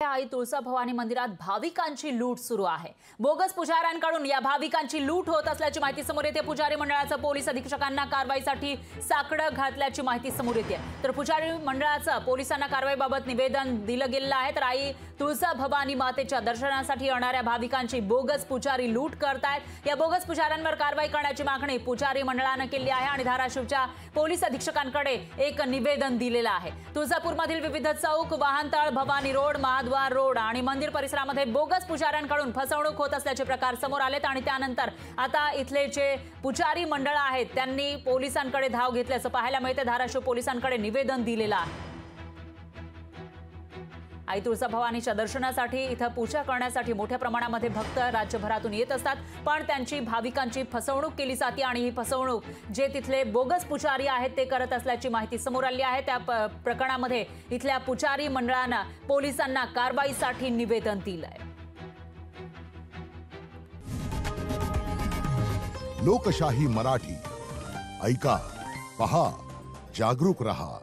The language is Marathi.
आई तुळजाभवानी मंदिरात भाविकांची लूट सुरू आहे। बोगस पुजाऱ्यांकडून या भाविकांची लूट होत असल्याची माहिती समोर येते। पुजारी मंडळाचा पोलीस अधीक्षकांना कारवाईसाठी साकडं घातल्याची माहिती समोर येते। तर पुजारी मंडळाचं पोलिसांना कारवाईबाबत निवेदन दिलं गेलं आहे। तर आई तुळजाभवानी मातेच्या दर्शनासाठी येणाऱ्या भाविकांची बोगस पुजारी लूट करतायत। या बोगस पुजाऱ्यांवर कारवाई करण्याची मागणी पुजारी मंडळानं केली आहे आणि धाराशिवच्या पोलीस अधीक्षकांकडे एक निवेदन दिलेलं आहे। तुळजापूरमधील विविध चौक, वाहनतळ, भवानी रोड, महाद्वार रोड आणि मंदिर परिसरामध्ये बोगस पुजाऱ्यांकडून फसवणूक होत असल्याचे प्रकार समोर आलेत आणि त्यानंतर आता इथले जे पुजारी मंडळ आहेत त्यांनी पोलिसांकडे धाव घेतल्याचं पाहायला मिळते। धाराशिव पोलिसांकडे निवेदन दिलेलं आहे। आई तुळजाभवानीच्या दर्शनासाठी इथं पूजा करण्यासाठी मोठ्या प्रमाणामध्ये भक्त राज्यभरातून येत असतात, पण त्यांची भाविकांची फसवणूक केली जाते आणि ही फसवणूक जे तिथले बोगस पुजारी आहेत ते करत असल्याची माहिती समोर आली आहे। त्या प्रकरणामध्ये इथल्या पुजारी मंडळानं पोलिसांना कारवाईसाठी निवेदन दिलंय। लोकशाही मराठी ऐका, पहा, जागरूक रहा।